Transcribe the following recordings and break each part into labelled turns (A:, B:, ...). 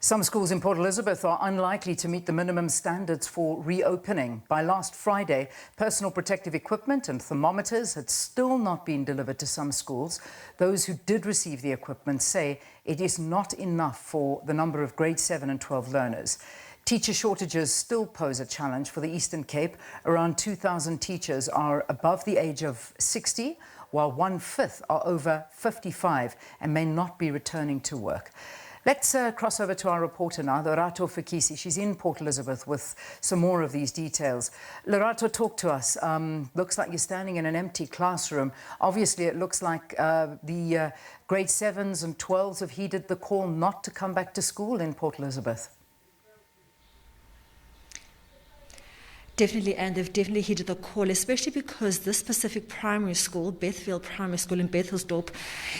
A: Some schools in Port Elizabeth are unlikely to meet the minimum standards for reopening. By last Friday, personal protective equipment and thermometers had still not been delivered to some schools. Those who did receive the equipment say it is not enough for the number of grade 7 and 12 learners. Teacher shortages still pose a challenge for the Eastern Cape. Around 2,000 teachers are above the age of 60, while 1/5 are over 55 and may not be returning to work. Let's cross over to our reporter now, Lerato Fekisi. She's in Port Elizabeth with some more of these details. Lerato, talk to us. Looks like you're standing in an empty classroom. Obviously, it looks like the grade 7s and 12s have heeded the call not to come back to school in Port Elizabeth.
B: Definitely, and they've definitely heeded the call, especially because this specific primary school, Bethville Primary School in Bethelsdorp,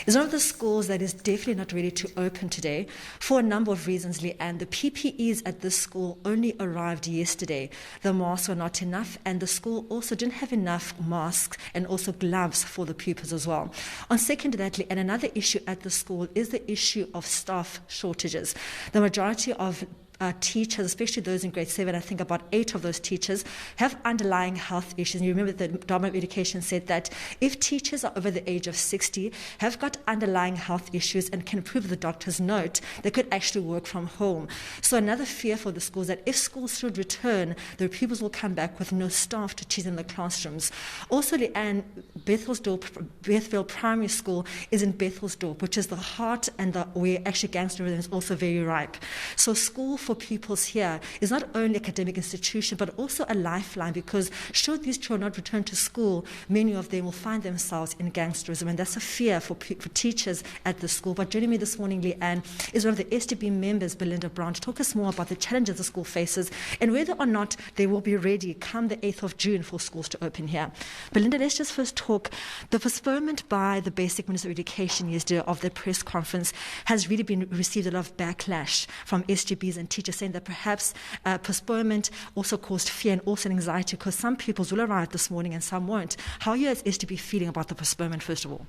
B: is one of the schools that is definitely not ready to open today for a number of reasons, Leanne. The PPEs at this school only arrived yesterday. The masks were not enough, and the school also didn't have enough masks and also gloves for the pupils as well. On second to that, and another issue at the school is the issue of staff shortages. The majority of teachers, especially those in grade 7, I think about 8 of those teachers have underlying health issues. And you remember the Department of Education said that if teachers are over the age of 60, have got underlying health issues and can prove the doctor's note, they could actually work from home. So another fear for the schools that if schools should return, their pupils will come back with no staff to teach in the classrooms. Also, Leanne, Bethville Primary School is in Bethelsdorp, which is the heart and where actually gangsterism is also very ripe. So school for pupils here is not only an academic institution but also a lifeline, because should these children not return to school, many of them will find themselves in gangsterism, and that's a fear for teachers at the school. But joining me this morning, Leanne, is one of the SDB members, Belinda Brown, to talk us more about the challenges the school faces and whether or not they will be ready come the 8th of June for schools to open here. Belinda, let's just first talk. The postponement by the Basic Minister of Education yesterday of the press conference has really received a lot of backlash from SDBs and teachers, saying that perhaps postponement also caused fear and also anxiety because some pupils will arrive this morning and some won't. How are you as SDB feeling about the postponement, first of all?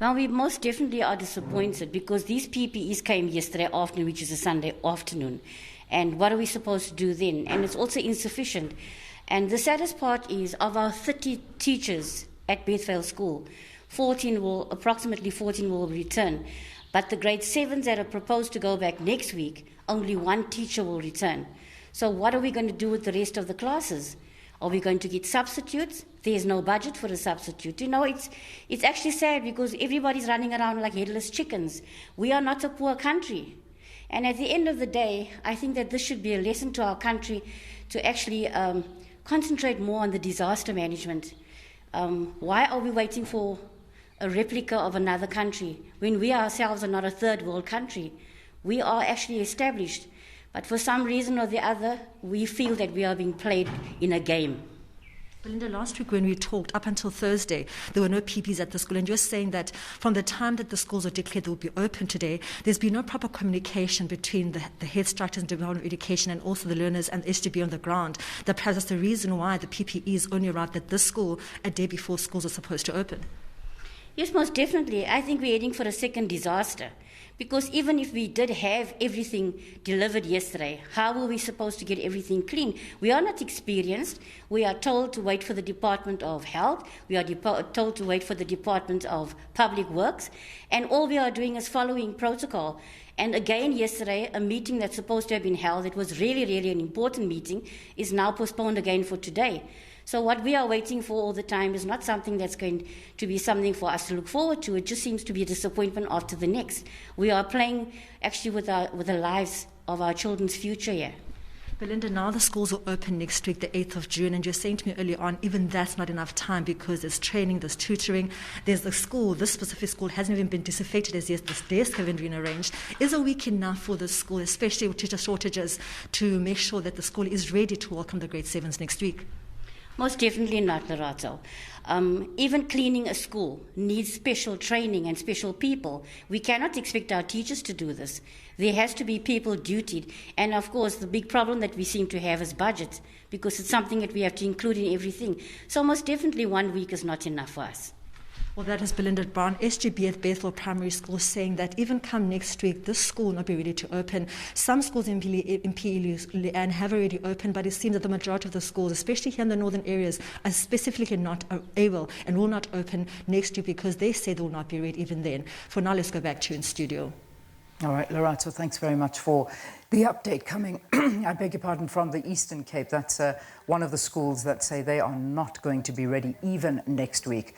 C: Well, we most definitely are disappointed because these PPEs came yesterday afternoon, which is a Sunday afternoon. And what are we supposed to do then? And it's also insufficient. And the saddest part is, of our 30 teachers at Bethville School, approximately 14 will return. But the grade 7s that are proposed to go back next week, only 1 teacher will return. So what are we going to do with the rest of the classes? Are we going to get substitutes? There's no budget for a substitute. You know, it's actually sad because everybody's running around like headless chickens. We are not a poor country. And at the end of the day, I think that this should be a lesson to our country to actually concentrate more on the disaster management. Why are we waiting for a replica of another country when we ourselves are not a third world country? We are actually established, but for some reason or the other, we feel that we are being played in a game.
B: Belinda, last week when we talked, up until Thursday, there were no PPs at the school, and you're saying that from the time that the schools are declared they will be open today, there's been no proper communication between the head structures and Department of Education and also the learners and SDB on the ground. That perhaps that's the reason why the PPEs only arrived at this school a day before schools are supposed to open.
C: Yes, most definitely. I think we're heading for a second disaster. Because even if we did have everything delivered yesterday, how were we supposed to get everything clean? We are not experienced. We are told to wait for the Department of Health. We are told to wait for the Department of Public Works. And all we are doing is following protocol. And again, yesterday, a meeting that's supposed to have been held, it was really, really an important meeting, is now postponed again for today. So what we are waiting for all the time is not something that's going to be something for us to look forward to. It just seems to be a disappointment after the next. We are playing actually with the lives of our children's future here.
B: Belinda, now the schools will open next week, the 8th of June, and you're saying to me earlier on, even that's not enough time because there's training, there's tutoring, there's the school. This specific school hasn't even been disaffected as yet. This desk haven't been arranged. Is a week enough for the school, especially with teacher shortages, to make sure that the school is ready to welcome the grade 7s next week?
C: Most definitely not, Lerato. Even cleaning a school needs special training and special people. We cannot expect our teachers to do this. There has to be people dutied. And of course, the big problem that we seem to have is budget, because it's something that we have to include in everything. So most definitely 1 week is not enough for us.
B: Well, that is Belinda Brown, SGB at Bethel Primary School, saying that even come next week, this school will not be ready to open. Some schools in PE and have already opened, but it seems that the majority of the schools, especially here in the northern areas, are specifically not able and will not open next week because they say they will not be ready even then. For now, let's go back to you in studio.
A: All right, Lerato, thanks very much for the update coming, I beg your pardon, from the Eastern Cape. That's one of the schools that say they are not going to be ready even next week.